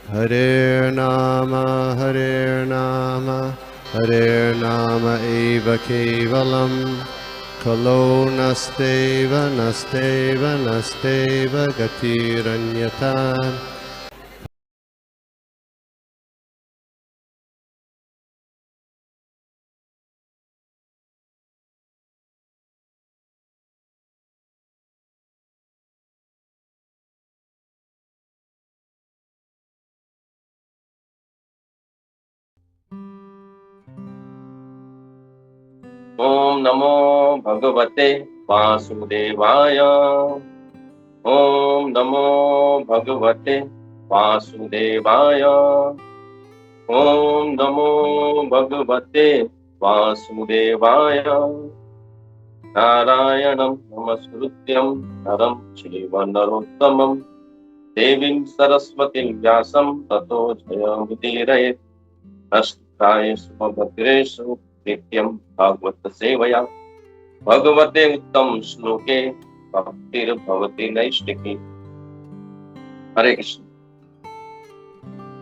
Hare Nama eva kevalam, kalo nasteva nasteva nasteva gatiranyata. ओम नमो भगवते वासुदेवाय। ओम नमो भगवते वासुदेवाय। ओम नमो भगवते वासुदेवाय। नारायणं नमस्कृत्यं नरं चैव नरोत्तमं देवीं सरस्वतीं व्यासं ततो जयमुदीरयेत्। नमस्काराय सुभद्रेषु नित्यं भागवत सेवया भगवते उत्तम श्लोके भक्तिर्भवति नैष्टिकी। हरे कृष्ण।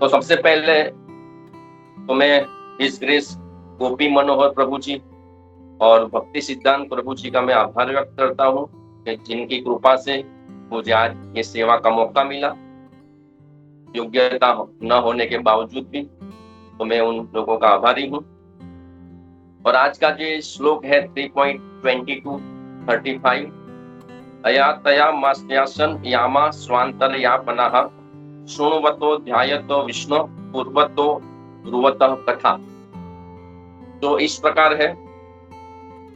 तो सबसे पहले तो मैं इस ग्रेस गोपी मनोहर प्रभु जी और भक्ति सिद्धांत प्रभु जी का मैं आभार व्यक्त करता हूँ कि जिनकी कृपा से मुझे आज ये सेवा का मौका मिला। योग्यता न होने के बावजूद भी तो मैं उन लोगों का आभारी हूँ। और आज का जो श्लोक है 3.22-35, अया तया मास्यासन यामा स्वांतल यापनः शृण्वतो ध्यायतो विष्णु पूर्वतो ब्रुवतः कथा। तो इस प्रकार है,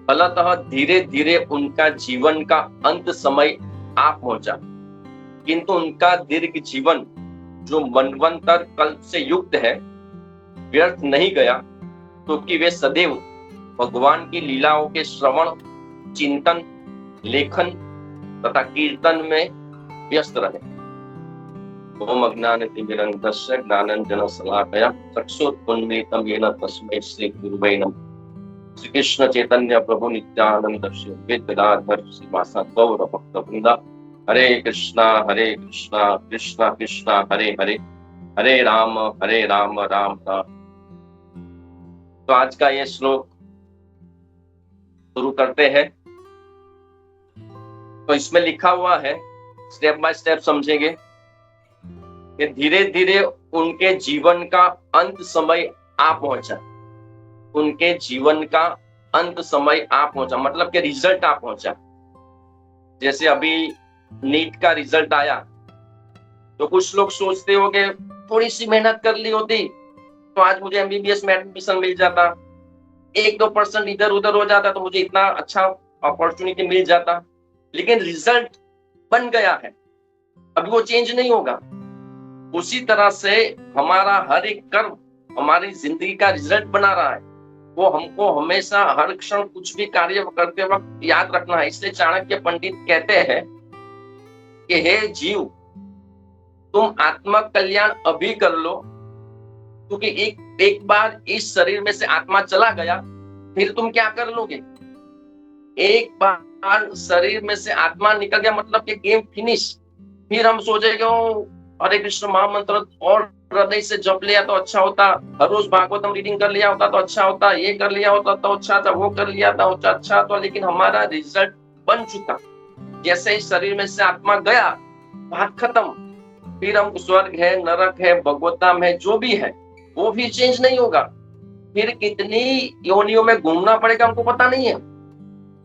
फलतः धीरे धीरे उनका जीवन का अंत समय आ पहुंचा, किंतु उनका दीर्घ जीवन जो मनवंतर कल्प से युक्त है व्यर्थ नहीं गया, क्योंकि वे सदैव भगवान की लीलाओं के श्रवण, चिंतन, लेखन तथा कीर्तन में व्यस्त रहे। ओम अज्ञानतिमिरन्धस्य ज्ञानाञ्जनशलाकया चक्षुरुन्मीलितं येन तस्मै श्रीगुरुवे नमः। श्री कृष्ण चैतन्य प्रभु नित्यानंद श्री अद्वैत गदाधर श्रीवासादि गौर भक्तवृंदा। हरे कृष्णा कृष्णा कृष्णा हरे हरे, हरे राम राम राम। तो आज का ये श्लोक शुरू करते हैं। तो इसमें लिखा हुआ है, स्टेप बाय स्टेप समझेंगे कि धीरे धीरे उनके जीवन का अंत समय आ पहुंचा। उनके जीवन का अंत समय आ पहुंचा मतलब कि रिजल्ट आ पहुंचा। जैसे अभी नीट का रिजल्ट आया तो कुछ लोग सोचते हो कि थोड़ी सी मेहनत कर ली होती तो आज मुझे एमबीबीएस में एडमिशन मिल जाता, 1-2% इधर उधर हो जाता तो मुझे इतना अच्छा अपॉर्चुनिटी मिल जाता। लेकिन रिजल्ट बन गया है, अभी वो चेंज नहीं होगा। उसी तरह से हमारा हर एक कर्म हमारी जिंदगी का रिजल्ट बना रहा है। वो हमको हमेशा हर क्षण कुछ भी कार्य करते वक्त याद रखना है। इसलिए चाणक्य पंडित कहते हैं कि हे जीव, तुम आत्मा कल्याण अभी कर लो, क्योंकि एक बार इस शरीर में से आत्मा चला गया फिर तुम क्या कर लोगे। एक बार शरीर में से आत्मा निकल गया मतलब कि गेम फिनिश। फिर हम सोचेंगे हरे कृष्ण महामंत्र और हृदय से जप लिया तो अच्छा होता, हर रोज भागवतम रीडिंग कर लिया होता तो अच्छा होता, ये कर लिया होता तो अच्छा था, वो कर लिया था अच्छा था। लेकिन हमारा रिजल्ट बन चुका। जैसे इस शरीर में से आत्मा गया, बात खत्म। फिर हम स्वर्ग है, नरक है, भगवतधाम है, जो भी है वो भी चेंज नहीं होगा। फिर कितनी योनियों में घूमना पड़ेगा हमको पता नहीं है।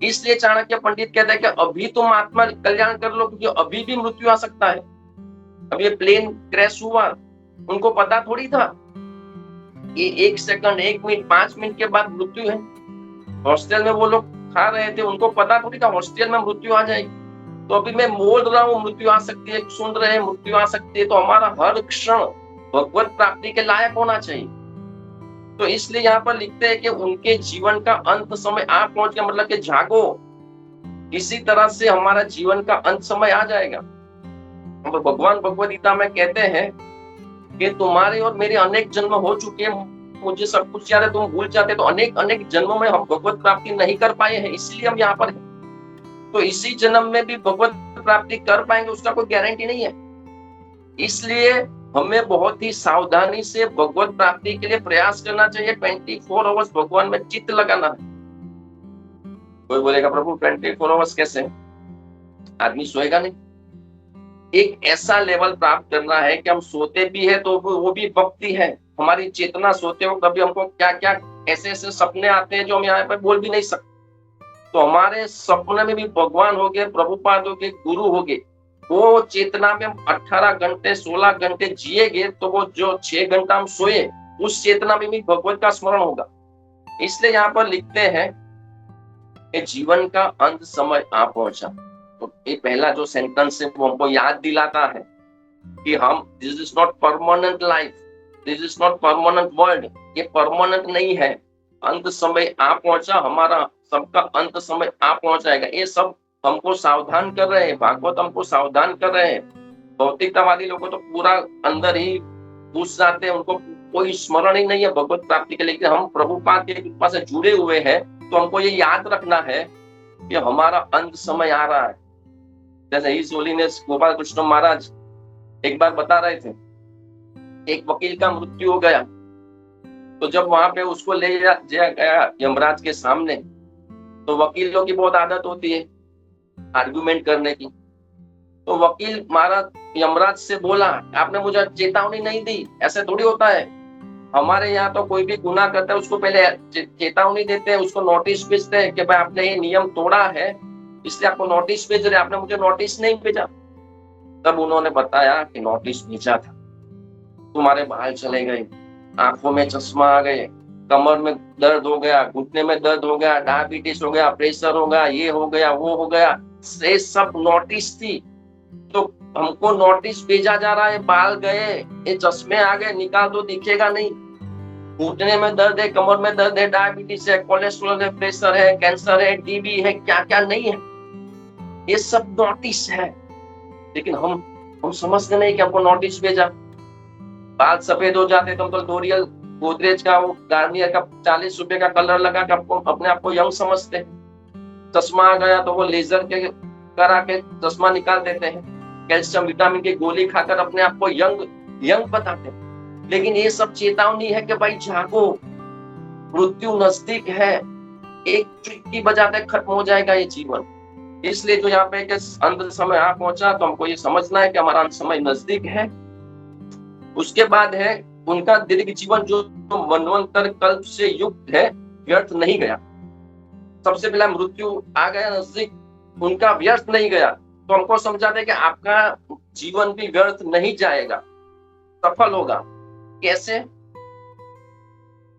इसलिए चाणक्य पंडित कहते हैं कि अभी तुम आत्मा कल्याण कर लो, क्योंकि अभी भी मृत्यु आ सकता है। अब ये प्लेन क्रैश हुआ, उनको पता थोड़ी था ये 1 सेकंड, 1 मिनट, 5 मिनट के बाद मृत्यु है। हॉस्टल में वो लोग खा रहे थे, उनको पता थोड़ी था हॉस्टल में मृत्यु आ जाएगी। तो अभी मैं बोल रहा हूँ मृत्यु आ सकती है, सुन रहे हैं मृत्यु आ सकती है। तो हमारा हर क्षण भगवत प्राप्ति के लायक होना चाहिए। तो इसलिए यहाँ पर लिखते हैं कि उनके जीवन का अंत समय आ पहुंच गया, मतलब कि जागो। इसी तरह से हमारा जीवन का अंत समय आ जाएगा। तो भगवान भगवद गीता में कहते हैं कि तुम्हारे और मेरे अनेक जन्म हो चुके हैं, मुझे सब कुछ याद है, तुम भूल जाते। तो अनेक अनेक जन्मों में हम भगवत प्राप्ति नहीं कर पाए हैं, इसलिए हम यहाँ पर हैं। तो इसी जन्म में भी भगवत प्राप्ति कर पाएंगे उसका कोई गारंटी नहीं है। इसलिए हमें बहुत ही सावधानी से भगवत प्राप्ति के लिए प्रयास करना चाहिए। 24 आवर्स भगवान में चित्त लगाना है। कोई बोलेगा प्रभु 24 आवर्स कैसे, आदमी सोएगा नहीं। एक ऐसा लेवल प्राप्त करना है कि हम सोते भी है तो वो भी भक्ति है। हमारी चेतना सोते हो कभी हमको क्या क्या ऐसे ऐसे सपने आते हैं जो हम यहाँ पे बोल भी नहीं सकते। तो हमारे सपने में भी भगवान हो गए, प्रभुपाद हो गए, गुरु हो गए। वो चेतना में हम 18 घंटे 16 घंटे जिएंगे तो वो जो 6 घंटा हम सोए उस चेतना में भी भगवत का स्मरण होगा। इसलिए यहाँ पर लिखते हैं कि जीवन का अंत समय आ पहुंचा। तो ये पहला जो सेंटेंस है वो हमको याद दिलाता है कि हम this is not permanent life, this is not permanent world. ये परमानेंट नहीं है। अंत समय आ पहुंचा, हमारा सबका अंत समय आ पहुंचाएगा। ये सब हमको सावधान कर रहे हैं, भागवत हमको सावधान कर रहे हैं। भौतिकतावादी लोगों तो पूरा अंदर ही घुस जाते हैं, उनको कोई स्मरण ही नहीं है भगवत प्राप्ति के लिए। लेकिन हम प्रभुपाद के कृपा से जुड़े हुए हैं तो हमको ये याद रखना है कि हमारा अंत समय आ रहा है। जैसे हिज होलीनेस गोपाल कृष्ण महाराज एक बार बता रहे थे, एक वकील का मृत्यु हो गया तो जब वहां पे उसको ले जाया गया यमराज के सामने, तो वकीलों की बहुत आदत होती है आर्गुमेंट करने की। तो वकील महाराज यमराज से बोला, आपने मुझे चेतावनी नहीं दी। ऐसे थोड़ी होता है, हमारे यहाँ तो कोई भी गुनाह करता है उसको पहले चेतावनी देते हैं, उसको नोटिस भेजते हैं कि भाई आपने ये नियम तोड़ा है इसलिए आपको नोटिस भेज रहे, आपने मुझे नोटिस नहीं भेजा। तब उन्होंने बताया कि नोटिस भेजा था, तुम्हारे बाल चले गए, आंखों में चश्मा आ गए, कमर में दर्द हो गया, घुटने में दर्द हो गया, डायबिटीज हो गया, प्रेशर हो गया, ये हो गया, वो हो गया। ये सब नोटिस थी। तो हमको नोटिस भेजा जा रहा है, बाल गए, ये चश्मे आ गए, निकाल दो दिखेगा नहीं। घुटने में दर्द है, कमर में दर्द है, डायबिटीज है, कोलेस्ट्रॉल है, प्रेशर है, कैंसर है, टीबी है, क्या क्या नहीं है, ये सब नोटिस है। लेकिन हम समझते नहीं कि हमको नोटिस भेजा। बाल सफेद हो जाते तो लोरियल गोदरेज का वो गार्नियर का 40 रुपए का कलर लगा के अपने आप को यंग समझते हैं। चश्मा आ गया तो वो लेजर के करा के चश्मा निकाल देते हैं। कैल्शियम विटामिन की गोली खाकर अपने आप को यंग बताते हैं। लेकिन ये सब चेतावनी है कि भाई जागो, मृत्यु नजदीक है, एक चुटकी बजाते खत्म हो जाएगा ये जीवन। इसलिए जो यहाँ पे अंत समय आ पहुंचा तो हमको ये समझना है कि हमारा अंत समय नजदीक है। उसके बाद है उनका दीर्घ जीवन जो मनवंतर कल्प से युक्त है, व्यर्थ नहीं गया। सबसे पहला मृत्यु आ गया नजदीक, उनका व्यर्थ नहीं गया। तो हमको समझाते हैं कि आपका जीवन भी व्यर्थ नहीं जाएगा, सफल होगा। कैसे?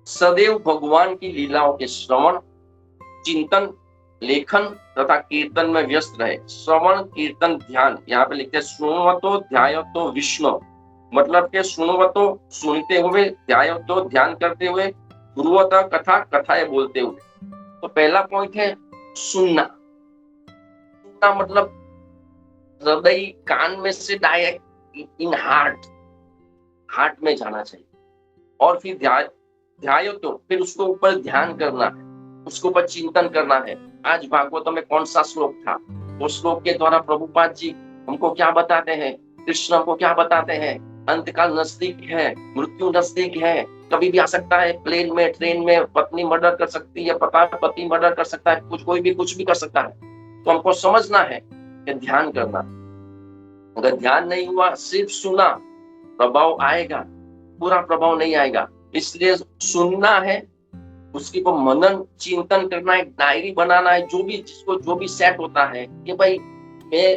सदैव भगवान की लीलाओं के श्रवण, चिंतन, लेखन तथा कीर्तन में व्यस्त रहे। श्रवण, कीर्तन, ध्यान, यहाँ पे लिखते हैं शृण्वतो ध्यायतो विष्णु, मतलब के सुनवतो सुनते हुए, ध्यायतो ध्यान करते हुए, गुरुवता कथा कथाएं बोलते हुए। तो पहला पॉइंट है सुनना। सुनना मतलब हृदय कान में से डायरेक्ट इन हार्ट में जाना चाहिए। और फिर ध्यायतो, फिर उसको ऊपर ध्यान करना है, उसके ऊपर चिंतन करना है। आज भागवत में कौन सा श्लोक था, वो श्लोक के द्वारा प्रभुपाद जी हमको क्या बताते हैं, कृष्ण हमको क्या बताते हैं। अंतकाल नजदीक है, मृत्यु नजदीक है, कभी भी आ सकता है। प्लेन में, ट्रेन में पत्नी मर्डर कर सकती है, पति मर्डर कर सकता है, कोई भी कुछ भी कर सकता है। तो हमको समझना है कि ध्यान करना। अगर ध्यान नहीं हुआ, सिर्फ सुना, प्रभाव आएगा, पूरा प्रभाव नहीं आएगा। इसलिए सुनना है, उसकी को मनन चिंतन करना है, डायरी बनाना है, जो भी सेट होता है कि भाई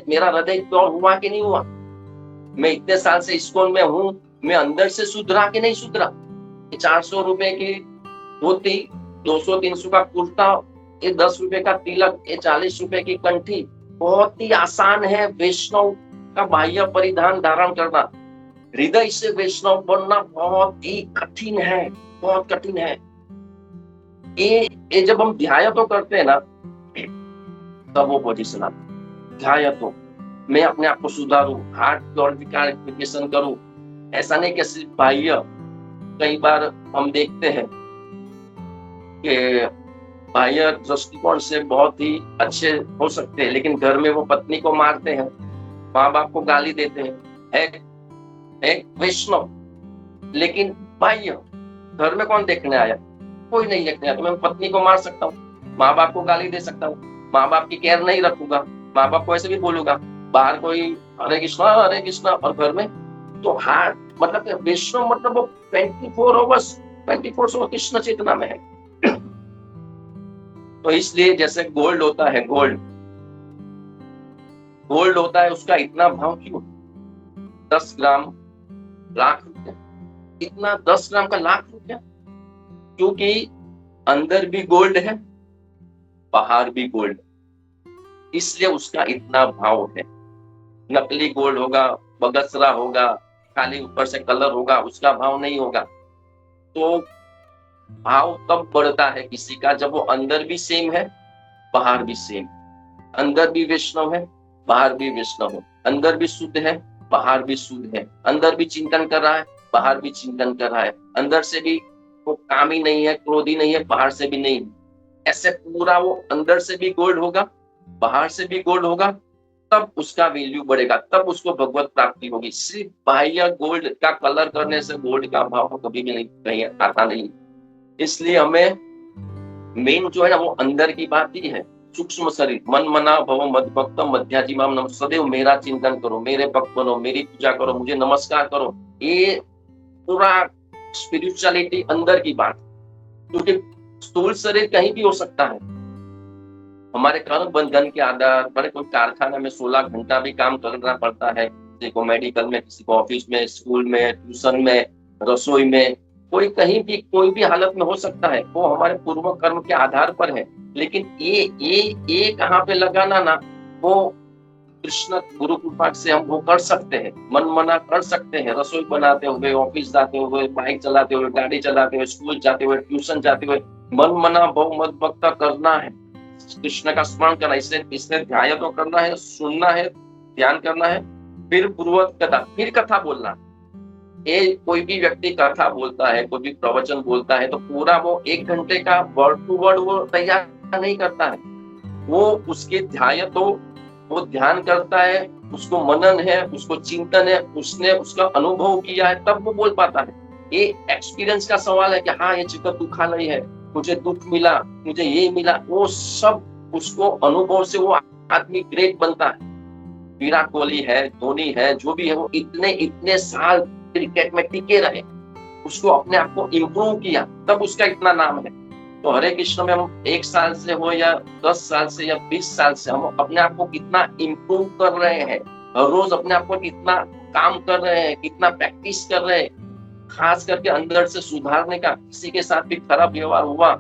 मेरा हृदय प्योर हुआ कि नहीं हुआ, मैं इतने साल से इस्कॉन में हूँ, मैं अंदर से सुधरा कि नहीं सुधरा। 400 रुपए की धोती, 200-300 का कुर्ता, ये 10 रुपए का तिलक, ये 40 रुपए की कंठी, बहुत ही आसान है वैष्णव का बाह्य परिधान धारण करना। हृदय से वैष्णव बनना बहुत ही कठिन है, बहुत कठिन है। ये जब हम ध्यान तो करते हैं ना, तब वो पोजीशन आता। ध्यान तो मैं अपने आप को सुधारूं, हार्ट प्योरिफिकेशन करूं। ऐसा नहीं कि सिर्फ बाह्य। कई बार हम देखते हैं कि बाह्य दृष्टिकोण से बहुत ही अच्छे हो सकते हैं, लेकिन घर में वो पत्नी को मारते हैं, माँ बाप को गाली देते हैं। एक वैष्णव, लेकिन बाह्य घर में कौन देखने आया? कोई नहीं देखने आया। तो मैं पत्नी को मार सकता हूँ, माँ बाप को गाली दे सकता हूँ, माँ बाप की केयर नहीं रखूंगा, माँ बाप को ऐसे भी बोलूंगा। बाहर कोई हरे कृष्णा, और घर में तो हार मतलब वैष्णव मतलब वो 24 आवर्स 24 कृष्ण चेतना में है। तो इसलिए जैसे गोल्ड होता है, गोल्ड होता है, उसका इतना भाव क्यों? 10 ग्राम लाख रुपया, इतना 10 ग्राम का लाख रुपया, क्योंकि अंदर भी गोल्ड है, बाहर भी गोल्ड, इसलिए उसका इतना भाव है। नकली गोल्ड होगा, बगसरा होगा, खाली ऊपर से कलर होगा, उसका भाव नहीं होगा। तो भाव तब बढ़ता है किसी का जब वो अंदर भी सेम है, बाहर भी सेम, अंदर भी वैष्णव है, बाहर भी वैष्णव है, अंदर भी शुद्ध है, बाहर भी शुद्ध है, अंदर भी चिंतन कर रहा है, बाहर भी चिंतन कर रहा है, अंदर से भी वो कामी नहीं है, क्रोधी नहीं है, बाहर से भी नहीं। ऐसे पूरा वो अंदर से भी गोल्ड होगा, बाहर से भी गोल्ड होगा, तब उसका वैल्यू बढ़ेगा, तब उसको भगवत प्राप्ति होगी। सिर्फ बाह्य गोल्ड का कलर करने से गोल्ड का भाव कभी भी नहीं कहीं आता नहीं। इसलिए हमें मेन जो है ना वो अंदर की बात ही है। सूक्ष्म शरीर, मन मना भव मद भक्तम मध्याजिमाम नम, सदैव मेरा चिंतन करो, मेरे भक्त बनो, मेरी पूजा करो, मुझे नमस्कार करो। ये पूरा स्पिरिचुअलिटी अंदर की बात, क्योंकि स्थूल शरीर कहीं भी हो सकता है। हमारे कर्म बंधन के आधार पर कोई कारखाना में 16 घंटा भी काम करना पड़ता है, किसी को मेडिकल में, किसी को ऑफिस में, स्कूल में, ट्यूशन में, रसोई में, कोई कहीं भी कोई भी हालत में हो सकता है। वो हमारे पूर्व कर्म के आधार पर है। लेकिन ये कहाँ पे लगाना ना, वो कृष्ण गुरु कृपा से हम वो कर सकते हैं, मन मना कर सकते हैं। रसोई बनाते हुए, ऑफिस जाते हुए, बाइक चलाते हुए, गाड़ी चलाते हुए, स्कूल जाते हुए, ट्यूशन जाते हुए, मन मना भव मद भक्त करना है, कृष्ण का स्मरण करना, इसने ध्यान तो करना है, सुनना है, ध्यान करना है, फिर पूर्वत कथा, फिर कथा बोलना। ये कोई भी व्यक्ति कथा बोलता है, कोई भी प्रवचन बोलता है, तो पूरा वो 1 घंटे का वर्ड टू वर्ड वो तैयार नहीं करता है। वो उसके ध्यान तो वो ध्यान करता है, उसको मनन है, उसको चिंतन है, उसने उसका अनुभव किया है, तब वो बोल पाता है। ये एक्सपीरियंस का सवाल है कि हाँ ये चिकन दुखालय है, मुझे दुख मिला, मुझे ये मिला, वो सब उसको अनुभव से वो आदमी ग्रेट बनता है। विराट कोहली है, धोनी है, जो भी है, वो इतने साल क्रिकेट में टिके रहे, उसको अपने आप को इम्प्रूव किया, तब उसका इतना नाम है। तो हरे कृष्ण में हम 1 साल से हो या 10 साल से या 20 साल से, हम अपने आप को कितना इम्प्रूव कर रहे हैं, हर रोज अपने आप को कितना काम कर रहे हैं, कितना प्रैक्टिस कर रहे हैं, खास करके अंदर से सुधारने का। किसी के साथ भी खराब व्यवहार हुआ,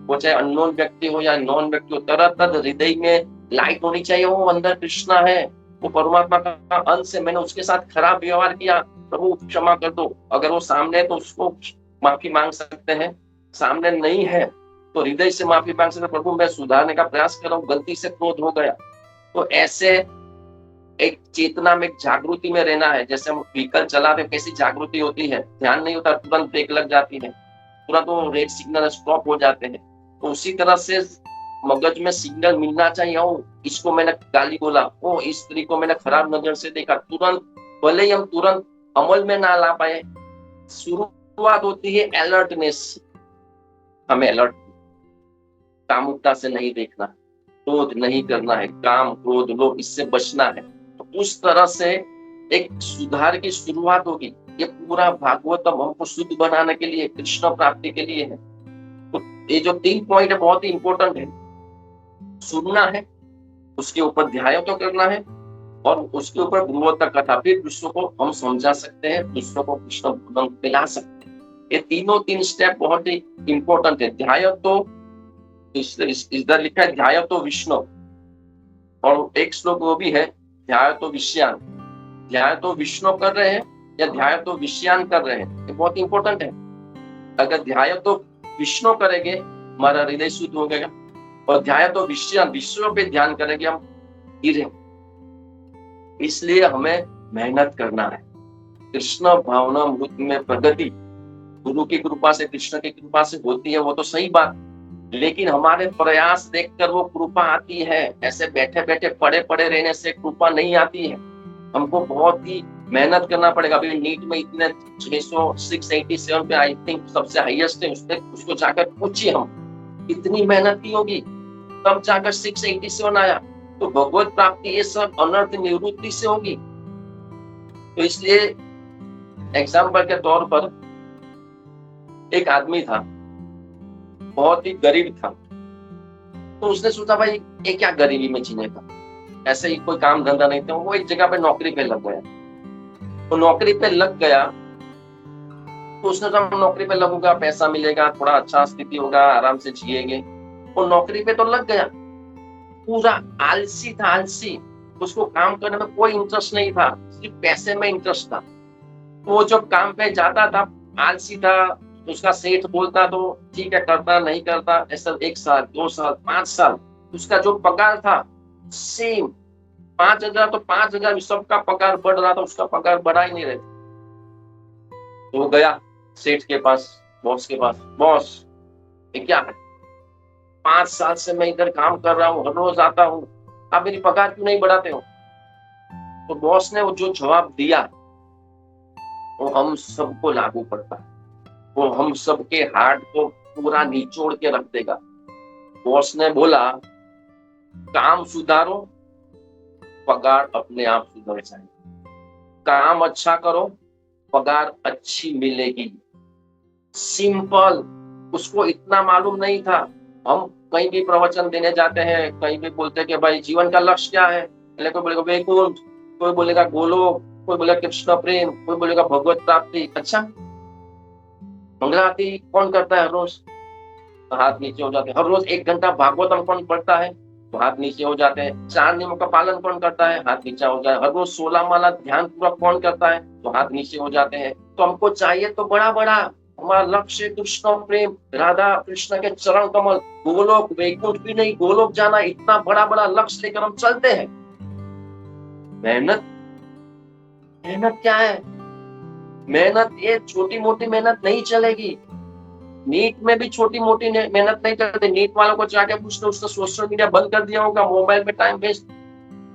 वो चाहे अननोन व्यक्ति हो या नॉन व्यक्ति हो, तरह हृदय में लाइट होनी चाहिए, वो अंदर कृष्णा है, वो परमात्मा का अंश है, मैंने उसके साथ खराब व्यवहार किया, प्रभु क्षमा कर दो। अगर वो सामने है तो उसको माफी मांग सकते हैं, सामने नहीं है तो हृदय से माफी मांग सकते, प्रभु मैं सुधारने का प्रयास कर रहा हूँ, गलती से क्रोध हो गया। तो ऐसे एक चेतना में, एक जागृति में रहना है। जैसे हम व्हीकल चलाते कैसी जागृति होती है, ध्यान नहीं होता, तुरंत ब्रेक लग जाती है, तुरंत वो रेड सिग्नल स्टॉप हो जाते हैं। तो उसी तरह से मगज में सिग्नल मिलना चाहिए, ओ इसको मैंने गाली बोला, ओ इस स्त्री को मैंने खराब नजर से देखा, तुरंत, भले ही हम तुरंत अमल में ना ला पाए, शुरुआत होती है अलर्टनेस। हमें अलर्ट, कामुकता से नहीं देखना, क्रोध नहीं करना है, काम क्रोध लोभ इससे बचना है। तो उस तरह से एक सुधार की शुरुआत होगी। ये पूरा भागवतम हमको शुद्ध बनाने के लिए, कृष्ण प्राप्ति के लिए है। तो ये जो 3 पॉइंट है बहुत ही इंपॉर्टेंट है। सुनना है, उसके ऊपर ध्यान तो करना है, और उसके ऊपर गुरुवत्ता कथा, फिर विश्व को हम समझा सकते हैं, विश्व को कृष्ण भजन पिला सकते हैं। ये तीनों 3 स्टेप बहुत ही इंपॉर्टेंट है। ध्यान तो इधर लिखा है ध्यान तो विष्णु, और एक श्लोक वो भी है ध्यान तो विषयान। ध्यान तो विष्णु कर रहे हैं या ध्यान तो विषयान कर रहे हैं, ये बहुत इंपॉर्टेंट है। अगर ध्यान तो विष्णु करेंगे हमारा हृदय शुद्ध हो गएगा, और ध्यान तो विषयान, विश्व पे ध्यान करेंगे हम गिरे। इसलिए हमें मेहनत करना है। कृष्ण भावना मृत में प्रगति गुरु की कृपा से, कृष्ण की कृपा से होती है, वो तो सही बात, लेकिन हमारे प्रयास देखकर वो कृपा आती है। ऐसे बैठे बैठे पड़े पड़े रहने से कृपा नहीं आती है। हमको बहुत ही मेहनत करना पड़ेगा। अभी नीट में इतने 687 पे आई थिंक सबसे हाईएस्ट है, उसको जाकर पूछिए हम इतनी मेहनत की होगी तब जाकर 687 आया। तो भगवत प्राप्ति ये सब अनर्थ निवृत्ति से होगी। तो इसलिए एग्जाम्पल के तौर पर एक आदमी था, बहुत ही गरीब था। तो उसने सोचा भाई ये क्या गरीबी में जीने का, ऐसे ही कोई काम धंधा नहीं था। वो एक जगह पे नौकरी पे लग गया। तो नौकरी पे लग गया तो उसने कहा नौकरी पे लगूंगा, पैसा मिलेगा, थोड़ा अच्छा स्थिति होगा, आराम से जिएंगे। वो नौकरी पे तो लग गया, पूरा आलसी था, आलसी। उसको काम करने में कोई इंटरेस्ट नहीं था, सिर्फ पैसे में इंटरेस्ट था। वो जब काम पे जाता था आलसी था, उसका सेठ बोलता तो ठीक है करता, नहीं करता, ऐसा 1 साल 2 साल 5 साल उसका जो पगार था सेम 5,000 तो 5,000 सबका पगार बढ़ रहा था, उसका पगार बढ़ा ही नहीं रहा। तो वो गया सेठ के पास, बॉस के पास, बॉस ये क्या है, 5 साल से मैं इधर काम कर रहा हूँ, हर रोज आता हूँ, आप मेरी पगार क्यों नहीं बढ़ाते हो? तो बॉस ने वो जो जवाब दिया वो हम सबको लागू पड़ता है, वो हम सबके हार्ट को पूरा निचोड़ के रख देगा। बॉस ने बोला काम सुधारो, पगार अपने आप सुधर जाएगी। काम अच्छा करो, पगार अच्छी मिलेगी। सिंपल। उसको इतना मालूम नहीं था। हम कहीं भी प्रवचन देने जाते हैं, कहीं भी बोलते हैं कि भाई जीवन का लक्ष्य क्या है, कोई बोलेगा वैकुंठ, कोई बोलेगा गोलोक, कोई बोलेगा कृष्ण प्रेम, कोई बोलेगा भगवत प्राप्ति। अच्छा, मंगला आरती कौन करता है हर रोज? तो हाथ नीचे हो जाते हैं। हर रोज 1 घंटा भागवतम कौन पढ़ता है? तो हाथ नीचे हो जाते हैं। 4 नियमों का पालन कौन करता है? हाथ नीचे हो जाए। हर रोज 16 माला ध्यान पूरा कौन करता है? तो हाथ नीचे हो जाते हैं। तो हमको चाहिए तो बड़ा बड़ा, हमारा लक्ष्य कृष्ण प्रेम, राधा कृष्ण के चरण कमल, गोलोक, वैकुंठ भी नहीं, गोलोक जाना, इतना बड़ा बड़ा लक्ष्य लेकर हम चलते हैं। मेहनत, मेहनत क्या है? मेहनत ये छोटी मोटी मेहनत नहीं चलेगी। नीट में भी छोटी मोटी मेहनत नहीं करते। नीट वालों को जाके पूछते, उसने सोशल मीडिया बंद कर दिया होगा, मोबाइल में टाइम वेस्ट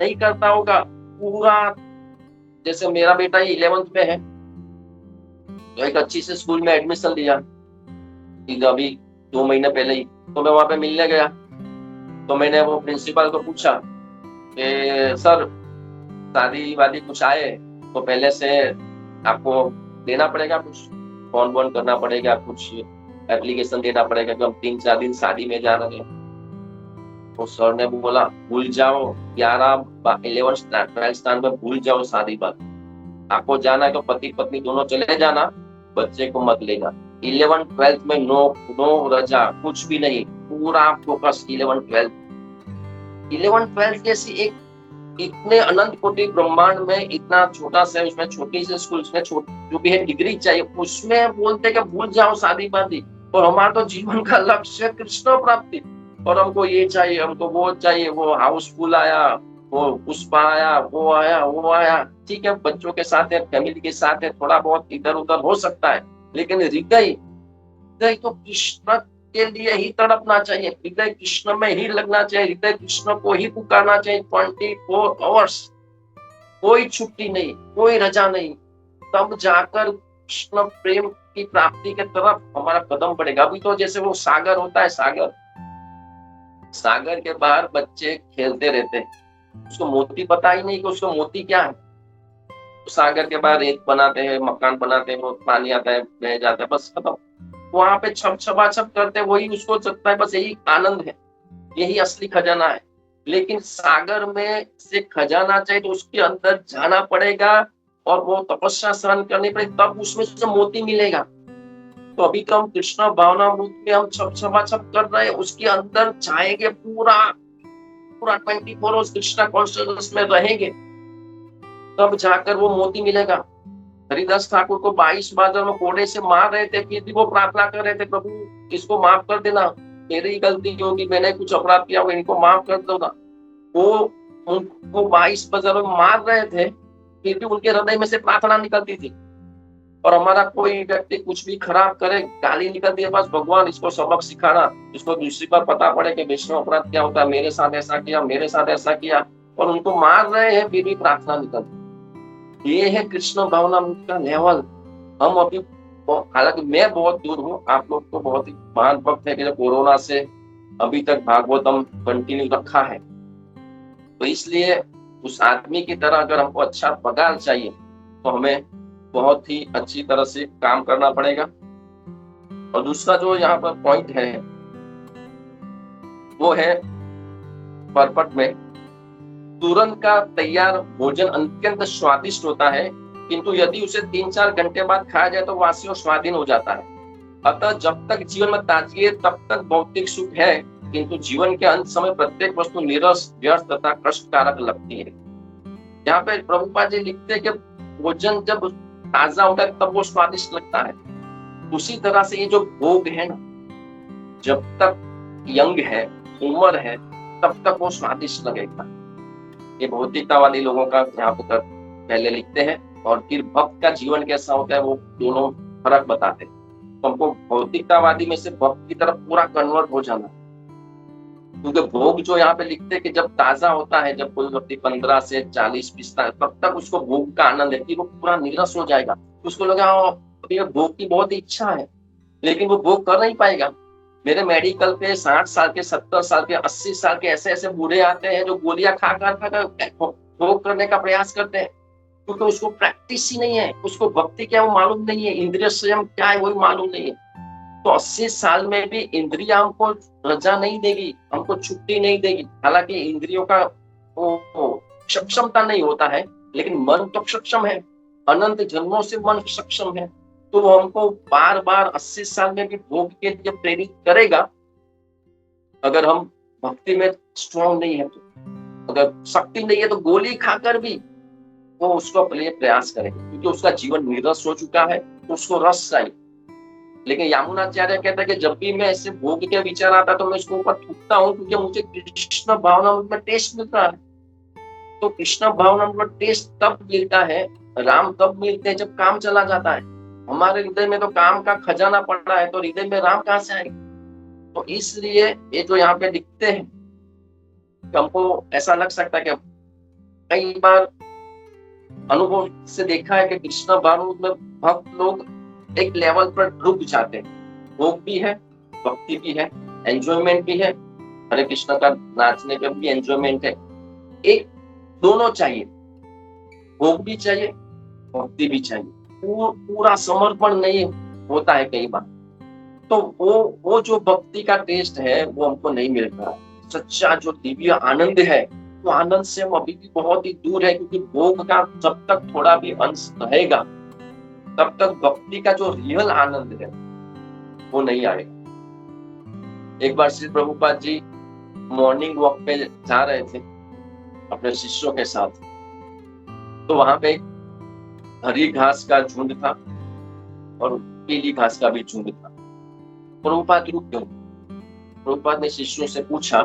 नहीं करता होगा पूरा। जैसे मेरा बेटा ही 11th में है, तो एक अच्छी से स्कूल में एडमिशन लिया अभी 2 महीने पहले ही। तो मैं वहां पे मिलने गया, तो मैंने वो प्रिंसिपल को पूछा कि सर शादी वादी कुछ आए तो पहले से आपको देना पड़ेगा, कुछ फोन वोन करना पड़ेगा, कुछ एप्लीकेशन देना पड़ेगा कि हम 3-4 दिन शादी में जा रहे हैं। तो सर ने बोला भूल जाओ, 11, 11, 12 स्थान में भूल जाओ शादी बात। आपको जाना तो पति पत्नी दोनों चले जाना, बच्चे को मत लेना। 11, 12 में नो रजा, कुछ भी नहीं, पूरा फोकस 11, 12 जैसी एक इतने अनंत कोटि ब्रह्मांड में इतना छोटा सा, उसमें छोटी सी स्कूल, उसमें जो भी है डिग्री चाहिए, उसमें बोलते कि भूल जाओ शादी बादी। और हमारा तो जीवन का लक्ष्य कृष्ण प्राप्ति, और हमको ये चाहिए, हमको वो चाहिए, वो हाउसफुल आया, वो पुष्पा आया, वो आया, वो आया। ठीक है, बच्चों के साथ है, फैमिली के साथ है, थोड़ा बहुत इधर उधर हो सकता है, लेकिन हृदय तो कृष्ण के लिए ही तड़पना चाहिए, हृदय कृष्ण में ही लगना चाहिए, हृदय कृष्ण को ही पुकारना चाहिए 24 आवर्स। कोई छुट्टी नहीं, कोई रजा नहीं, तब जाकर कृष्ण प्रेम की प्राप्ति के तरफ हमारा कदम बढ़ेगा। अभी तो जैसे वो सागर होता है, सागर के बाहर बच्चे खेलते रहते हैं, उसको मोती पता ही नहीं कि उसको मोती क्या है। तो सागर के बाहर रेत बनाते हैं, मकान बनाते हैं, वो पानी आता है, बह जाता है, बस खत्म। वहां पे छप छपा छप करते, वही उसको लगता है बस यही आनंद है, यही असली खजाना है। लेकिन सागर में से खजाना चाहिए तो उसके अंदर जाना पड़ेगा और वो तपस्या सहन करनी पड़ेगी, तब उसमें से मोती मिलेगा। तो अभी तो हम कृष्ण भावना रूप में हम छप छपा छप कर रहे हैं, उसके अंदर जाएंगे, पूरा 24 आवर्स कृष्णा कॉन्शियसनेस में रहेंगे, तब जाकर वो मोती मिलेगा। हरिदास ठाकुर को 22 बाजार में कोड़े से मार रहे थे, फिर भी वो प्रार्थना कर रहे थे, प्रभु इसको माफ कर देना, मेरी गलती होगी, मैंने कुछ अपराध किया होगा, इनको माफ कर दो ना। वो उनको 22 बाजार में मार रहे थे, फिर भी उनके हृदय में से प्रार्थना निकलती थी। और हमारा कोई व्यक्ति कुछ भी खराब करे, गाली निकलती है, बस भगवान इसको सबक सिखाना, इसको दूसरी बार पता पड़े कि वैष्णव अपराध क्या होता है, मेरे साथ ऐसा किया, मेरे साथ ऐसा किया, और उनको मार रहे हैं, फिर भी प्रार्थना निकलती। ये है कृष्ण भावनामृत का लेवल। हम अभी हालांकि मैं बहुत दूर हूँ, आप लोग तो बहुत ही महान भक्त है कि जो कोरोना से अभी तक भागवतम कंटिन्यू रखा है। तो इसलिए उस आदमी की तरह अगर हमको अच्छा पगार चाहिए तो हमें बहुत ही अच्छी तरह से काम करना पड़ेगा। और दूसरा जो यहाँ पर पॉइंट है वो है पर्पट में, तुरंत का तैयार भोजन अत्यंत स्वादिष्ट होता है, किंतु यदि उसे 3-4 घंटे बाद खाया जाए तो वासी और स्वाधीन हो जाता है। अतः जब तक जीवन में ताजगी है तब तक भौतिक सुख है, किंतु जीवन के अंत समय प्रत्येक वस्तु नीरस, व्यर्थ तथा कष्टकारक लगती है। यहाँ पे प्रभुपाद जी लिखते हैं कि भोजन जब ताजा होता है तब वो स्वादिष्ट लगता है। उसी तरह से ये जो भोग है ना, जब तक यंग है, उम्र है, तब तक वो स्वादिष्ट लगेगा। ये भौतिकतावादी लोगों का यहाँ पर पहले लिखते हैं, और फिर भक्त का जीवन कैसा होता है वो दोनों फर्क बताते हैं। तो हमको भौतिकतावादी में से भक्त की तरफ पूरा कन्वर्ट हो जाना, क्योंकि भोग जो यहाँ पे लिखते हैं कि जब ताजा होता है, जब कोई व्यक्ति 15 से 40 पिसता है, तब तक उसको भोग का आनंद है कि वो पूरा नीरस हो जाएगा। उसको लगा अभी भोग की बहुत इच्छा है, लेकिन वो भोग कर नहीं पाएगा। मेरे मेडिकल पे 60 साल के, 70 साल के, 80 साल के ऐसे ऐसे बूढ़े आते हैं जो गोलियां खाकर भोग करने का प्रयास करते हैं, क्योंकि उसको प्रैक्टिस ही नहीं है, उसको भक्ति क्या वो मालूम नहीं है, इंद्रिय संयम क्या है वो मालूम नहीं है। तो 80 साल में भी इंद्रिया हमको रजा नहीं देगी, हमको छुट्टी नहीं देगी। हालांकि इंद्रियों का वो सक्षमता नहीं होता है, लेकिन मन तो सक्षम है, अनंत जन्मों से मन सक्षम है। तो वो हमको बार बार 80 साल में भी भोग के लिए प्रेरित करेगा, अगर हम भक्ति में स्ट्रॉन्ग नहीं है तो। अगर शक्ति नहीं है तो गोली खाकर भी वो उसको अपने प्रयास करेगा, क्योंकि उसका जीवन नीरस हो चुका है, तो उसको रस चाहिए। लेकिन यामुनाचार्य कहता है कि जब भी मैं ऐसे भोग के विचार आता है तो मैं इसको ऊपर थूकता हूँ, क्योंकि मुझे कृष्ण भावनामृत में टेस्ट मिलता है। तो कृष्ण भावनामृत में टेस्ट तब मिलता है, राम तब मिलते हैं जब काम चला जाता है। हमारे हृदय में तो काम का खजाना पड़ा है, तो हृदय में राम कहाँ से आएगा? तो इसलिए ये जो यहाँ पे लिखते हैं, हमको ऐसा लग सकता है कि कई बार अनुभव से देखा है कि कृष्ण भावनामृत में भक्त लोग एक लेवल पर रुक जाते हैं। भोग भी है, भक्ति भी है, एंजॉयमेंट भी है, हरे कृष्ण का नाचने का भी एंजॉयमेंट है। एक दोनों चाहिए, भोग भी चाहिए, भक्ति भी चाहिए। पूरा समर्पण नहीं होता है कई बार, तो वो जो भक्ति का टेस्ट है वो हमको नहीं मिल रहा। सच्चा जो दिव्य आनंद है, वो आनंद से हम अभी भी बहुत ही दूर है, क्योंकि भोग का जब तक थोड़ा भी अंश रहेगा तब तक भक्ति का जो रियल आनंद है वो नहीं आएगा। एक बार श्री प्रभुपाद जी मॉर्निंग वॉक पे जा रहे थे अपने शिष्यों के साथ, तो वहां पे हरी घास का झुंड था और पीली घास का भी झुंड था। प्रभुपाद रुक गए। प्रभुपाद ने शिष्यों से पूछा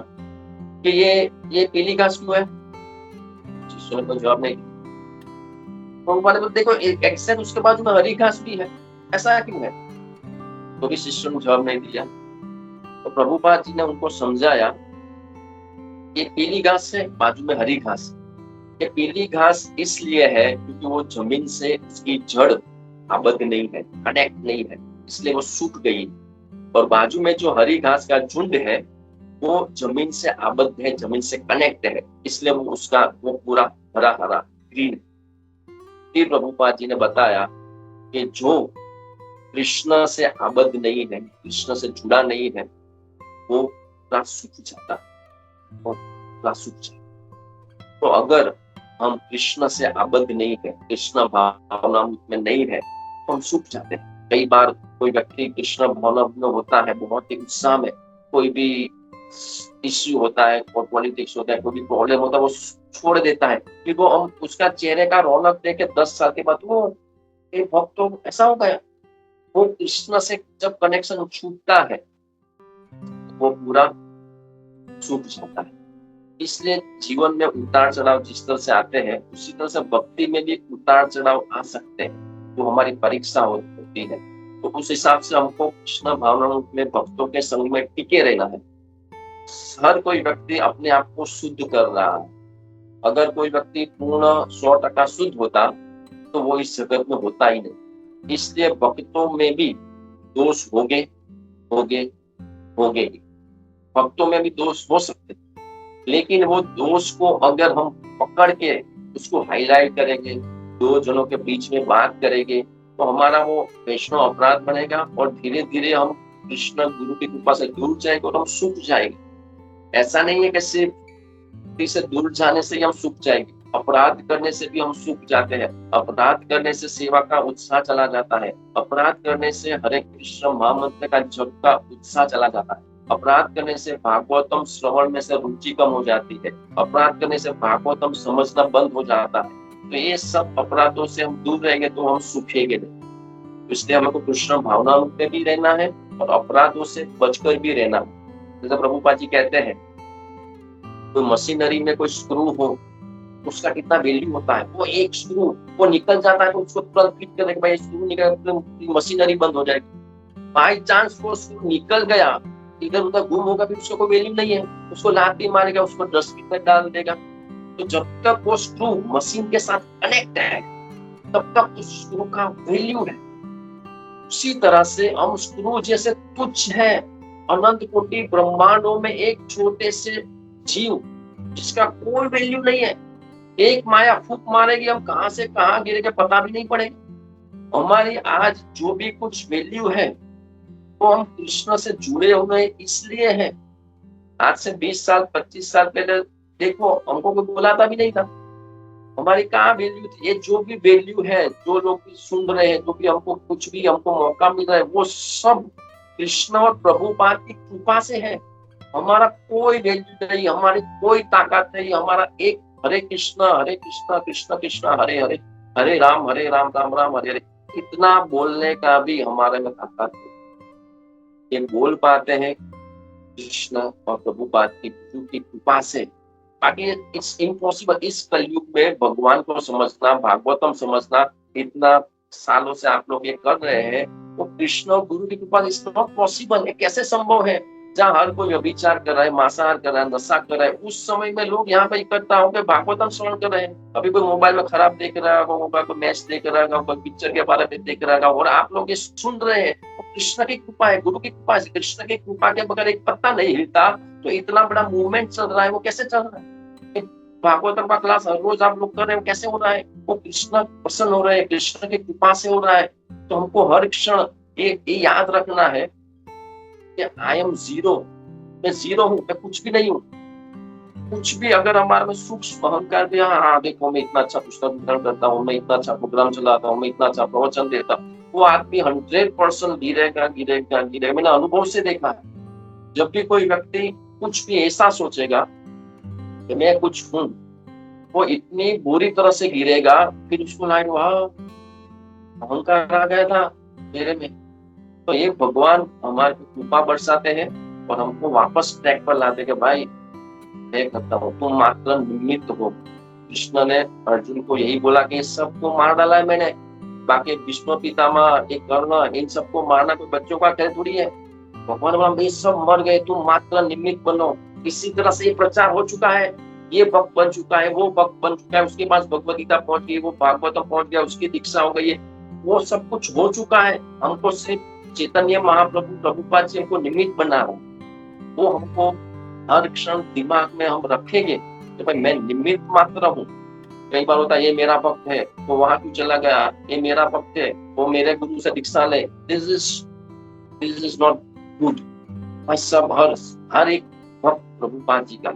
कि ये पीली घास क्यों है? शिष्यों ने कोई जवाब नहीं। प्रभुपाद ने देखो एक्सेट उसके बाद में हरी घास भी है, ऐसा क्यों है? तो भी शिष्यों ने जवाब नहीं दिया। तो प्रभुपाद जी ने उनको समझाया कि पीली घास है, बाजू में हरी घास। ये पीली घास इसलिए है क्योंकि वो जमीन से उसकी जड़ आबद्ध नहीं है, कनेक्ट नहीं है, इसलिए वो सूख गई। और बाजू में जो हरी घास का झुंड है वो जमीन से आबद्ध है, जमीन से कनेक्ट है, इसलिए वो पूरा हरा हरा ग्रीन। फिर प्रभुपाद जी ने बताया कि जो कृष्ण से आबद्ध नहीं है, कृष्ण से जुड़ा नहीं है, वो पूरा सूख जाता है, वो पूरा सूख जाता। तो अगर हम कृष्ण से आबद्ध नहीं है, कृष्ण भावना में नहीं है, तो हम सूख जाते हैं। कई बार कोई व्यक्ति कृष्ण भावना में होता है, बहुत ही उत्साह में, कोई भी इश्यू होता है, कोई पॉलिटिक्स होता है, कोई भी प्रॉब्लम होता है, वो छोड़ देता है। फिर वो हम उसका चेहरे का रौनक देखे 10 साल के बाद वो एक भक्त तो ऐसा हो गया। वो कृष्ण से जब कनेक्शन छूटता है वो पूरा सूख जाता है। इसलिए जीवन में उतार चढ़ाव जिस तरह से आते हैं, उसी तरह से भक्ति में भी उतार चढ़ाव आ सकते हैं, जो हमारी परीक्षा होती है। तो उस हिसाब से हमको कृष्ण भावना में भक्तों के संग में टिके रहना है। हर कोई व्यक्ति अपने आप को शुद्ध कर रहा है। अगर कोई व्यक्ति पूर्ण 100% शुद्ध होता तो वो इस जगत में होता ही नहीं। इसलिए भक्तों में भी दोष होंगे होंगे होंगे ही। भक्तों में भी दोष हो सकते हैं, लेकिन वो दोष को अगर हम पकड़ के उसको हाईलाइट करेंगे, दो जनों के बीच में बात करेंगे, तो हमारा वो वैष्णव अपराध बनेगा और धीरे धीरे हम कृष्ण गुरु की कृपा से दूर जाएंगे और हम सूख जाएंगे। ऐसा नहीं है कि सिर्फ से दूर जाने से ही हम सूख जाएंगे, अपराध करने से भी हम सूख जाते हैं। अपराध करने से सेवा का उत्साह चला जाता है, अपराध करने से हरे कृष्ण महामंत्र का जप का उत्साह चला जाता है, अपराध करने से भागवतम श्रवण में से रुचि कम हो जाती है, अपराध करने से भागवतम समझना बंद हो जाता है। तो ये सब अपराधों से हम दूर रहेंगे तो हम सूखेंगे नहीं। इसलिए हमको कृष्ण भावना में भी रहना है और अपराधों से बचकर भी रहना है। जैसे प्रभुपाद जी कहते हैं, कोई मशीनरी में कोई स्क्रू हो, उसका कितना वैल्यू होता है। वो एक स्क्रू वो निकल जाता है तो उसको तुरंत फिट करने के बाद स्क्रू निकल तो मशीनरी बंद हो जाएगी। बाई चांस वो स्क्रू निकल गया, इधर उधर गुम होगा, फिर उसको कोई वैल्यू नहीं है, उसको लात मारेगा, उसको डस्टबिन में डाल देगा। तो जब तक वो स्क्रू मशीन के साथ कनेक्ट है तब तक उस स्क्रू का वैल्यू है। उसी तरह से हम स्क्रू जैसे तुच्छ है अनंत कोटि ब्रह्मांडों में एक छोटे से जीव जिसका कोई वैल्यू नहीं है। एक माया फूक मारेगी, हम कहां से कहां गिरेंगे पता भी नहीं पड़ेगा। हमारी आज जो भी कुछ वैल्यू है वो हम कृष्ण से जुड़े हुए इसलिए हैं। आज से 20 साल 25 साल पहले देखो, हमको कोई बुलाता भी नहीं था, हमारी कहाँ वैल्यू थी। ये जो भी वैल्यू है, जो लोग भी सुन रहे हैं, जो भी हमको कुछ भी हमको मौका मिल रहा है, वो सब कृष्ण और प्रभुपाद की कृपा से है। हमारा कोई वैल्यू नहीं, हमारी कोई ताकत नहीं। हमारा एक हरे कृष्ण कृष्ण कृष्ण हरे हरे, हरे राम राम राम हरे हरे, इतना बोलने का भी हमारे में ताकत है। ये बोल पाते हैं कृष्ण और प्रभुपाद की कृपा से। बाकी इट्स इम्पॉसिबल इस कलयुग में भगवान को समझना, भागवतम समझना। इतना सालों से आप लोग ये कर रहे हैं, वो कृष्ण और गुरु की कृपा इट्स नॉट पॉसिबल है। कैसे संभव है जहाँ हर कोई व्यभिचार कर रहा है, मांसाहार कर रहा है, नशा कर रहा है, उस समय में लोग यहाँ पे इकट्ठा होकर भागवतम श्रवण कर रहे हैं। अभी कोई मोबाइल में खराब देख रहा होगा, कोई मैच देख रहा होगा, कोई पिक्चर के बारे में देख रहा होगा, और आप लोग ये सुन रहे हैं। कृष्ण की कृपा है, गुरु की कृपा है। कृष्ण की कृपा के बगैर एक पत्ता नहीं हिलता। तो इतना बड़ा मूवमेंट चल रहा है, वो कैसे चल रहा है? भागवतम का क्लास हर रोज आप लोग कर रहे हो, कैसे हो रहा है? वो कृष्ण प्रसन्न हो रहे हैं, कृष्ण की कृपा से हो रहा है। तो हमको हर क्षण ये याद रखना है कि आई एम जीरो, मैं जीरो हूँ, मैं कुछ भी नहीं हूँ। कुछ भी अगर हमारे में सूक्ष्म अहंकार भी, हाँ देखो मैं इतना अच्छा पुस्तक वितरण करता हूँ, मैं इतना अच्छा प्रोग्राम चलाता हूँ, मैं इतना अच्छा प्रवचन देता हूँ, वो आदमी 100% गिरेगा गिरेगा गिरेगा। मैंने अनुभव से देखा है, जब भी कोई व्यक्ति कुछ भी ऐसा सोचेगा कि मैं कुछ हूँ, वो इतनी बुरी तरह से गिरेगा। फिर उसको लाइन वाह अहंकार आ गया था मेरे में। तो ये भगवान हमारे कृपा बरसाते हैं और हमको वापस ट्रैक पर लाते कि भाई मैं करता हूँ, तुम मात्र निमित्त हो। कृष्ण ने अर्जुन को यही बोला कि सबको मार डाला है मैंने, बाकी विष्णु पितामह, एक कर्ण, इन सबको मारना कोई बच्चों का खेल थोड़ी है। भगवान बोला ये सब मर गए, तुम मात्र निमित्त बनो। इसी तरह से ये प्रचार हो चुका है, ये भक्त बन चुका है, वो भक्त बन चुका है, उसके पास भगवद गीता पहुंच गई, वो भागवतम पहुंच गया, उसकी दीक्षा हो गई है, वो सब कुछ हो चुका है। हमको सिर्फ चैतन्य महाप्रभु प्रभुपाद जी हमको निमित्त बना रहा है। वो हमको हर क्षण दिमाग में हम रखेंगे कि भाई मैं निमित्त मात्र हूँ। कई बार होता है ये मेरा भक्त है वो वहां क्यों चला गया, ये मेरा भक्त है वो मेरे गुरु से दीक्षा ले। This is not good. भाई सब हर एक भक्त प्रभुपाद जी का,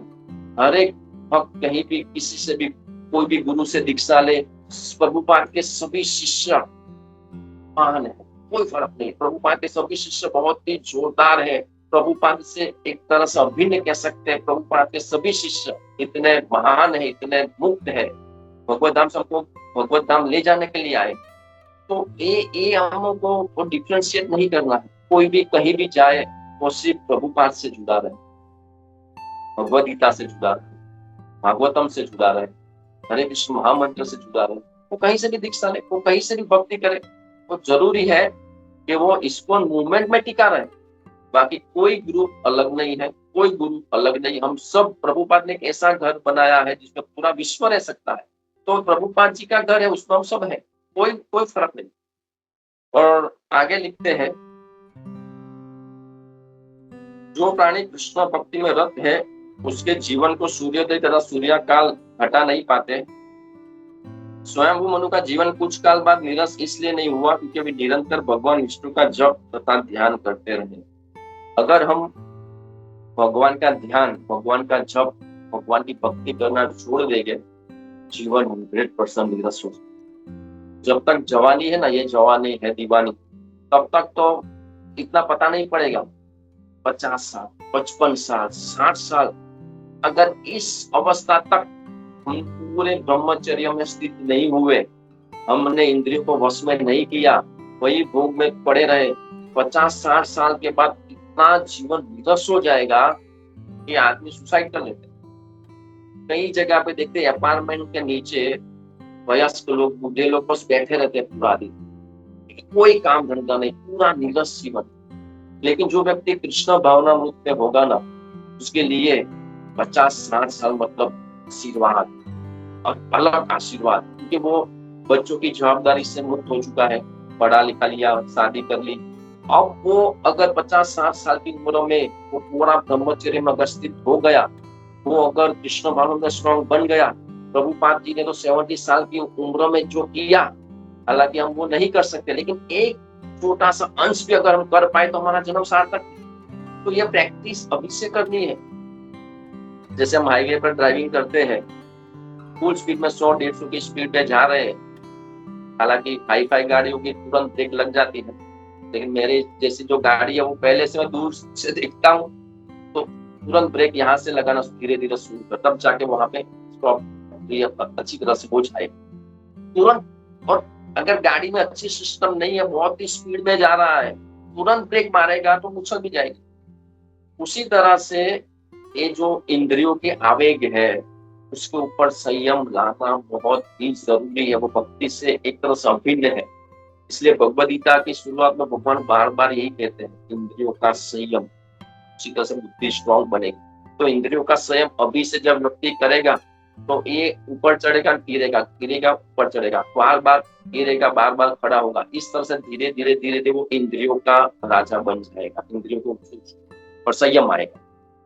हर एक भक्त कहीं भी किसी से भी कोई भी गुरु से दीक्षा ले, प्रभुपाद के सभी शिष्य महान है, कोई फर्क नहीं। प्रभुपाद के सभी शिष्य बहुत ही जोरदार है, प्रभुपाद से एक तरह से अभिन्न कह सकते हैं। प्रभुपाद के सभी शिष्य इतने महान है, इतने मुक्त है, भगवत धाम सबको भगवत धाम ले जाने के लिए आए। तो ये हमको डिफ्रेंशिएट नहीं करना है। कोई भी कहीं भी जाए वो सिर्फ प्रभुपाद से जुड़ा रहे, भगवद गीता से जुड़ा रहे, भागवतम से जुड़ा रहे, हरे कृष्ण महामंत्र से जुड़ा रहे। वो कहीं से भी दीक्षा ले, वो कहीं से भी भक्ति करे। वो जरूरी है कि वो इसको मूवमेंट में टिका रहे। बाकी कोई ग्रुप अलग नहीं है, कोई गुरु अलग नहीं। हम सब, प्रभुपाद ने एक ऐसा घर बनाया है जिसमें पूरा विश्व रह सकता है। तो प्रभुपाद जी का घर है, उसमें हम सब है। कोई कोई फर्क नहीं। और आगे लिखते हैं, जो प्राणी कृष्ण भक्ति में रत है उसके जीवन को सूर्योदय तथा सूर्यकाल हटा नहीं पाते। स्वयं मनु का जीवन कुछ काल बाद नीरस इसलिए नहीं हुआ क्योंकि वे निरंतर भगवान विष्णु का जप तथा ध्यान करते रहे। अगर हम भगवान का ध्यान, भगवान का जप, भगवान की भक्ति करना छोड़ देंगे, जीवन 100% नीरस हो। जब तक जवानी है ना, ये जवानी है दीवानी, तब तक तो इतना पता नहीं पड़ेगा। 50 साल, 55 साल, 60 साल, अगर इस अवस्था तक हम पूरे ब्रह्मचर्य में स्थित नहीं हुए, हमने इंद्रियों को वश में नहीं किया, वही भोग में पड़े रहे, 50-60 साल के बाद इतना जीवन नीरस हो जाएगा कि आदमी सुसाइड कर लेते। कई जगह पे देखते हैं अपार्टमेंट के नीचे वयस्क लोग, बूढ़े लोग बस बैठे रहते हैं पूरा दिन, कोई काम धंधा नहीं, पूरा नीरस जीवन। लेकिन जो व्यक्ति कृष्ण भावनामृत में होगा ना, उसके लिए 50-60 साल मतलब आशीर्वाद और अलग आशीर्वाद, क्योंकि वो बच्चों की जवाबदारी से मुक्त हो चुका है, पढ़ा लिखा लिया, शादी कर ली। अब वो अगर 50-60 साल की उम्र में वो पूरा ब्रह्मचर्य में अगर स्थित हो गया, वो अगर कृष्ण भाव में स्ट्रॉन्ग बन गया, प्रभुपाद जी ने तो 70 साल की उम्र में जो किया, हालांकि हम वो नहीं कर सकते, लेकिन एक छोटा सा अंश भी अगर हम कर पाए तो हमारा जन्म सार्थक। तो ये प्रैक्टिस अभी से करनी है। जैसे हम हाईवे पर ड्राइविंग करते हैं, फुल स्पीड में 100-150 की स्पीड पे जा रहे हैं, हालांकि हाई गाड़ियों की तुरंत ब्रेक लग जाती है, लेकिन मेरे जैसी जो गाड़ी है वो पहले से मैं दूर से देखता हूँ तो तुरंत ब्रेक यहाँ से लगाना धीरे धीरे शुरू कर, तब जाके वहां पे स्टॉप अच्छी तरह से हो जाए तुरंत। और अगर गाड़ी में अच्छी सिस्टम नहीं है, बहुत ही स्पीड में जा रहा है, तुरंत ब्रेक मारेगा तो मुझसे भी जाएगी। उसी तरह से ये जो इंद्रियों के आवेग है, उसके ऊपर संयम लाना बहुत ही जरूरी है। वो भक्ति से एक तरह से अभिन्न है। इसलिए भगवद गीता की शुरुआत में भगवान बार बार यही कहते हैं, इंद्रियों का संयम, उसी तरह से बुद्धि स्ट्रॉन्ग बनेगी। तो इंद्रियों का संयम अभी से जब व्यक्ति करेगा तो ये ऊपर चढ़ेगा, गिरेगा, गिरेगा, ऊपर चढ़ेगा, बार बार गिरेगा, बार बार खड़ा होगा। इस तरह से धीरे धीरे धीरे धीरे वो इंद्रियों का राजा बन जाएगा, इंद्रियों को और संयम आएगा।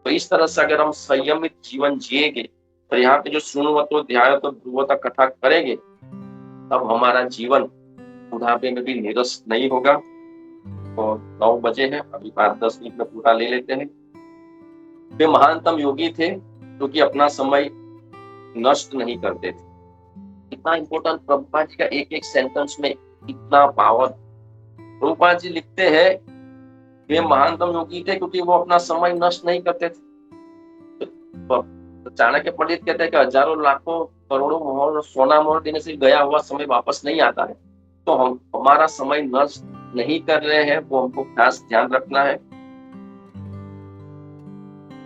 तो इस तरह से अगर हम संयमित जीवन जिएंगे, तो यहाँ पे जो सुनवतो ध्यायतो ध्रुवता कथा करेंगे, तब हमारा जीवन बुढ़ापे में भी नीरस नहीं होगा। और 9 बजे हैं, अभी 5-10 मिनट में पूरा ले लेते हैं। वे महानतम योगी थे क्योंकि अपना समय नष्ट नहीं करते थे। इतना इंपॉर्टेंट, प्रभुपाद जी का एक एक सेंटेंस में इतना पावर। प्रभुपाद जी लिखते हैं वे महानतम योगी थे क्योंकि वो अपना समय नष्ट नहीं करते थे। तो चाणक्य पंडित कहते हैं कि हजारों लाखों करोड़ों मोहर सोना मोहर देने से गया हुआ समय वापस नहीं आता है। तो हम हमारा समय नष्ट नहीं कर रहे हैं, वो हमको खास ध्यान रखना है।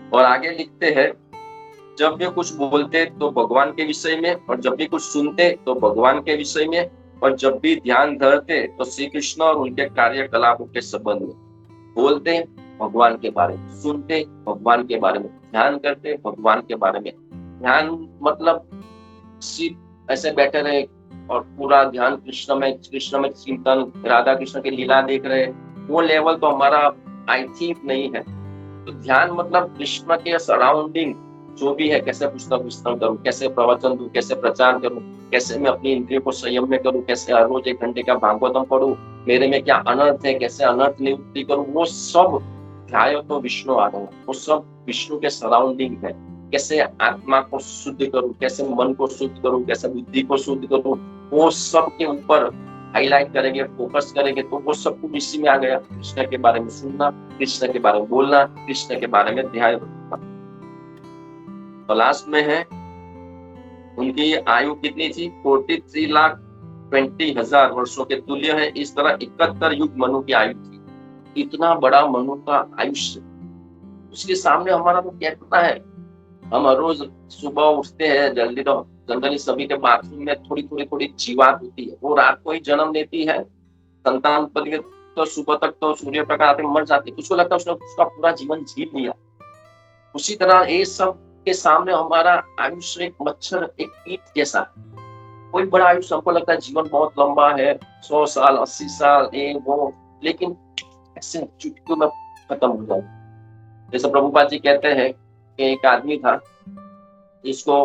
और आगे लिखते हैं, जब भी कुछ बोलते तो भगवान के विषय में, और जब भी कुछ सुनते तो भगवान के विषय में, और जब भी ध्यान धरते तो श्री कृष्ण और उनके कार्यकलापों के संबंध में। बोलते भगवान के बारे में, सुनते भगवान के बारे में, ध्यान करते भगवान के बारे में। ध्यान मतलब सिर्फ ऐसे बैठे रहे और पूरा ध्यान कृष्ण में चिंतन, राधा कृष्ण की लीला देख रहे, वो लेवल तो हमारा आई थिंक नहीं है। तो ध्यान मतलब कृष्ण के सराउंडिंग जो भी है, कैसे पुस्तक विस्तरण करूं, कैसे प्रवचन दूं, कैसे प्रचार करूं, कैसे मैं अपनी इंद्रियों को संयम में करूं, कैसे हर रोज 1 घंटे का भागवतम पढूं, मेरे में क्या अनर्थ है, कैसे अनर्थ निवृत्ति करूं, वो सब ध्यायो तो विष्णु आधार, वो सब विष्णु के सराउंडिंग है। कैसे आत्मा को शुद्ध करूं, कैसे मन को शुद्ध करूं, कैसे बुद्धि को शुद्ध करूं, वो सब के ऊपर हाईलाइट करेंगे, फोकस करेंगे, तो वो सब कुछ इसी में आ गया। कृष्ण के बारे में सुनना, कृष्ण के बारे में बोलना, कृष्ण के बारे में ध्यान रखना। तो लास्ट में है, उनकी आयु कितनी थी? 43,20,000 वर्षों के तुल्य है। इस तरह 71 युग मनु की आयु थी। इतना बड़ा मनु का आयुष्य, उसके सामने हमारा तो क्या कितना है। हम हर रोज सुबह उठते हैं जल्दी, तो जनरली सभी के बाथरूम में थोड़ी जीवात होती है, वो रात को ही जन्म लेती है, संतान उत्पत्ति के तो सुबह तक तो सूर्य प्रकाश आते मर जाती है, उसको लगता है उसने उसका पूरा जीवन जी लिया। उसी तरह ये सब के सामने हमारा आयुष्य एक मच्छर, एक कीट जैसा। कोई बड़ा आयुष्य, हमको लगता है जीवन बहुत लंबा है, 100 साल, 80 साल, ये वो, लेकिन ऐसे चुटकियों में खत्म हो जाए। जैसे प्रभुपाद जी कहते हैं कि एक आदमी था, इसको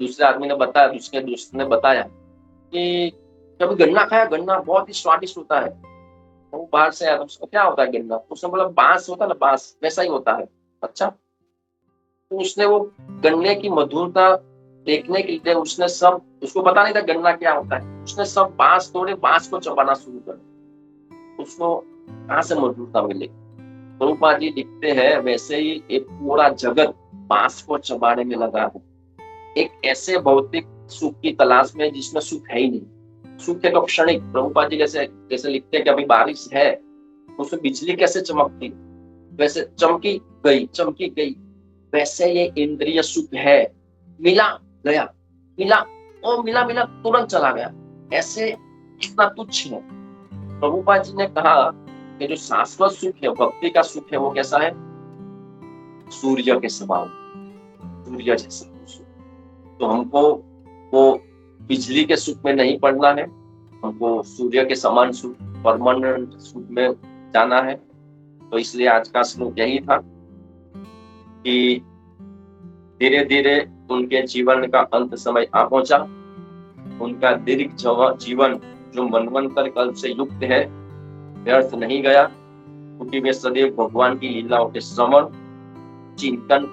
दूसरे आदमी ने बताया, दूसरे दोस्त ने बताया कि कभी गन्ना खाया, गन्ना बहुत ही स्वादिष्ट होता है। तो वो बाहर से आया, तो उसको क्या होता है गन्ना? उसने बोला बांस होता है ना, बांस वैसा ही होता है। अच्छा, तो उसने वो गन्ने की मधुरता देखने के लिए उसने सब, उसको पता नहीं था गन्ना क्या होता है, उसने सब बांस तोड़े, बांस को चबाना शुरू कर। उसको कहाँ से मधुरता मिलेगी? प्रभुपाद जी लिखते हैं वैसे ही एक पूरा जगत बांस को चबाने में लगा है, एक ऐसे भौतिक सुख की तलाश में जिसमें सुख है ही नहीं। सुख है तो क्षणिक। प्रभुपाद जी जैसे जैसे लिखते हैं कि अभी बारिश है, उसमें बिजली कैसे चमकती, वैसे चमकी गई, वैसे ये इंद्रिय सुख है, मिला गया, मिला और मिला मिला तुरंत चला गया, ऐसे इतना तुच्छ है। प्रभुपाद जी ने कहा कि जो शाश्वत सुख है, भक्ति का सुख है, वो कैसा है? सूर्य के समान, सूर्य जैसा सुख। तो हमको वो बिजली के सुख में नहीं पड़ना है, हमको सूर्य के समान सुख, परमानेंट सुख में जाना है। तो इसलिए आज का श्लोक यही था कि धीरे धीरे उनके जीवन का अंत समय आ पहुंचा। उनका दीर्घ जीवन जो मनवंतर कल्प से युक्त है, व्यर्थ नहीं गया, क्योंकि वे सदैव भगवान की लीलाओं के श्रवण, चिंतन,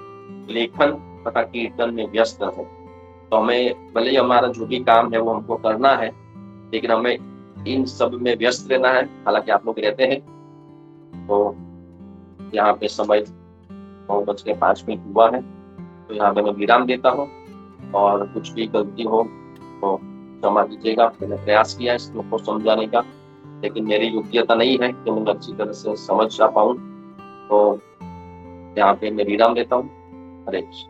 लेखन तथा कीर्तन में व्यस्त है। तो हमें भले ही हमारा जो भी काम है वो हमको करना है, लेकिन हमें इन सब में व्यस्त रहना है। हालांकि आप लोग रहते हैं। तो यहाँ पे समय 9:05 हुआ है, तो यहाँ पे मैं विराम देता हूँ, और कुछ भी गलती हो तो क्षमा कीजिएगा। मैंने प्रयास किया इस श्लोक को समझाने का, लेकिन मेरी योग्यता नहीं है कि मैं अच्छी तरह से समझ पाऊँ। तो यहाँ पे मैं विराम देता हूँ। हरे कृष्ण।